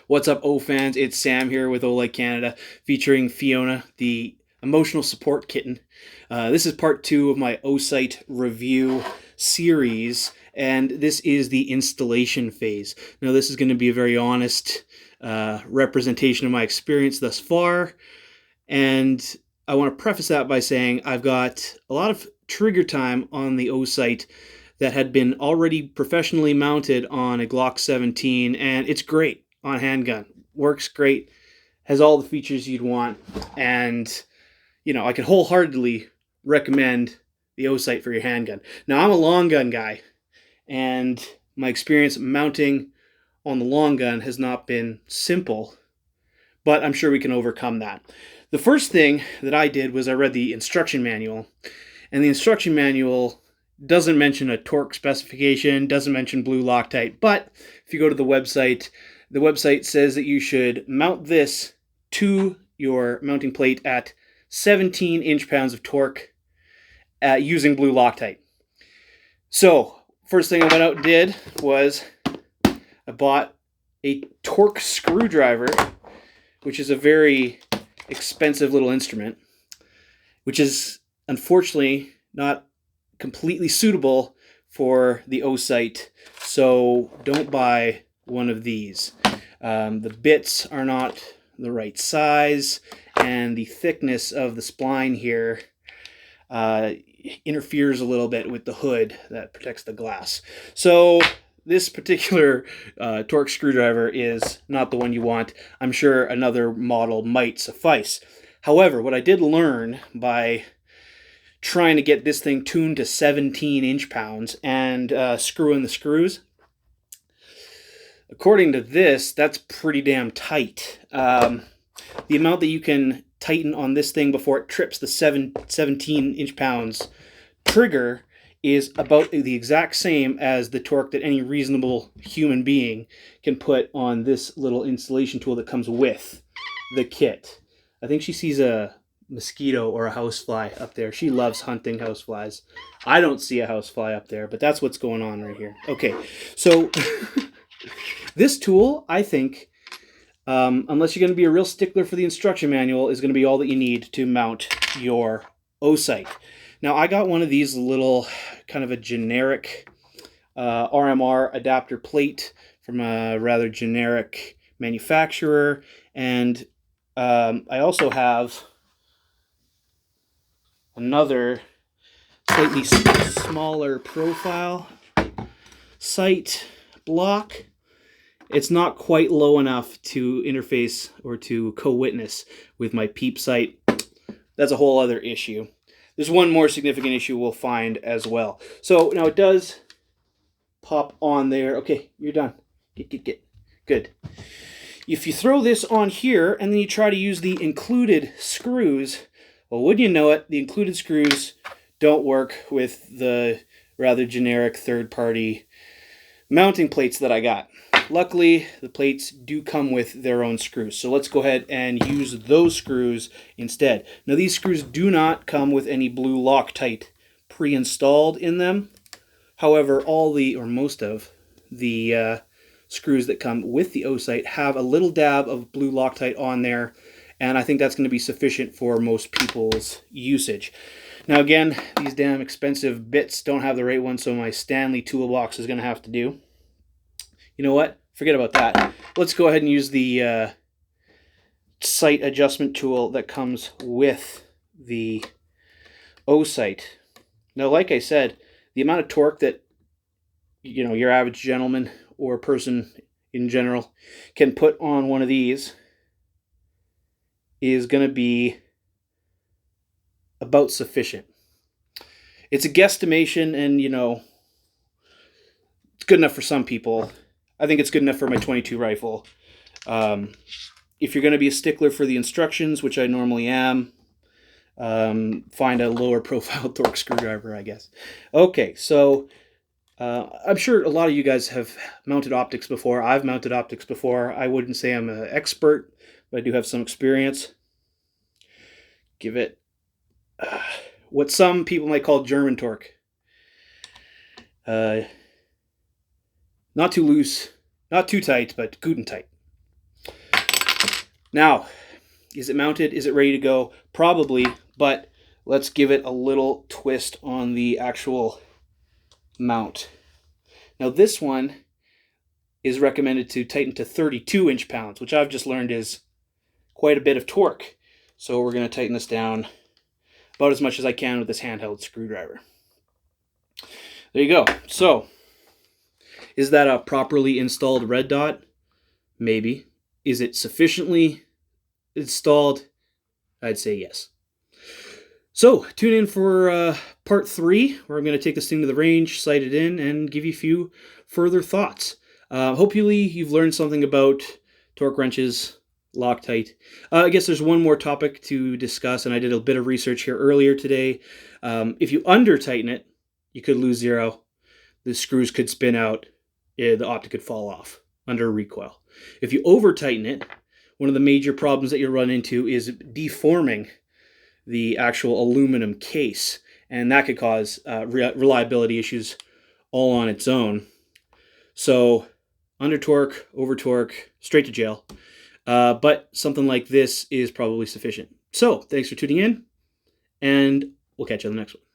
What's up, O fans? It's Sam here with Oleg Canada, featuring Fiona, the emotional support kitten. This is part 2 of my O-Site review series, and this is the installation phase. Now, this is going to be a very honest representation of my experience thus far, and I want to preface that by saying I've got a lot of trigger time on the O-Site that had been already professionally mounted on a Glock 17, and it's great on handgun. Works great, has all the features you'd want, and I can wholeheartedly recommend the O-Site for your handgun. Now, I'm a long gun guy, and my experience mounting on the long gun has not been simple, but I'm sure we can overcome that. The first thing that I did was I read the instruction manual, and the instruction manual doesn't mention a torque specification, doesn't mention blue Loctite, but if you go to the website says that you should mount this to your mounting plate at 17 inch-pounds of torque using blue Loctite. So, first thing I went out and did was I bought a torque screwdriver, which is a very expensive little instrument, which is unfortunately not completely suitable for the O-Site, so don't buy one of these. The bits are not the right size, and the thickness of the spline here interferes a little bit with the hood that protects the glass. So this particular torque screwdriver is not the one you want. I'm sure another model might suffice. However, what I did learn by trying to get this thing tuned to 17 inch-pounds and screwing the screws, according to this, that's pretty damn tight. The amount that you can tighten on this thing before it trips the 17 inch-pounds trigger is about the exact same as the torque that any reasonable human being can put on this little installation tool that comes with the kit. I think she sees a mosquito or a housefly up there. She loves hunting houseflies. I don't see a housefly up there, but that's what's going on right here. Okay, so this tool, I think, unless you're going to be a real stickler for the instruction manual, is going to be all that you need to mount your O-Site. Now, I got one of these little kind of a generic RMR adapter plate from a rather generic manufacturer, and I also have another slightly smaller profile sight block. It's not quite low enough to interface or to co-witness with my peep sight. That's a whole other issue. There's one more significant issue we'll find as well. So now it does pop on there. Okay, you're done. Get. Good. If you throw this on here and then you try to use the included screws, well, wouldn't you know it, the included screws don't work with the rather generic third-party mounting plates that I got. Luckily, the plates do come with their own screws, so let's go ahead and use those screws instead. Now, these screws do not come with any blue Loctite pre-installed in them. However, most of the screws that come with the O-Site have a little dab of blue Loctite on there, and I think that's going to be sufficient for most people's usage. Now again, these damn expensive bits don't have the right one, so my Stanley toolbox is going to have to do. You know what? Forget about that. Let's go ahead and use the sight adjustment tool that comes with the O-Site. Now, like I said, the amount of torque that your average gentleman or person in general can put on one of these is going to be about sufficient. It's a guesstimation, and it's good enough for some people. I think it's good enough for my .22 rifle. If you're going to be a stickler for the instructions, which I normally am, find a lower profile torque screwdriver, I guess. Okay, so I'm sure a lot of you guys have mounted optics before. I've mounted optics before. I wouldn't say I'm an expert, but I do have some experience. Give it what some people might call German torque. Not too loose, not too tight, but good and tight. Now, is it mounted? Is it ready to go? Probably, but let's give it a little twist on the actual mount. Now this one is recommended to tighten to 32 inch-pounds, which I've just learned is quite a bit of torque. So we're going to tighten this down about as much as I can with this handheld screwdriver. There you go. So, is that a properly installed red dot? Maybe. Is it sufficiently installed? I'd say yes. So, tune in for part 3, where I'm going to take this thing to the range, sight it in, and give you a few further thoughts. Hopefully you've learned something about torque wrenches, Loctite. I guess there's one more topic to discuss, and I did a bit of research here earlier today. If you under-tighten it, you could lose zero. The screws could spin out. The optic could fall off under recoil. If you over-tighten it, one of the major problems that you'll run into is deforming the actual aluminum case, and that could cause reliability issues all on its own. So under torque, over torque, straight to jail. But something like this is probably sufficient. So thanks for tuning in, and we'll catch you on the next one.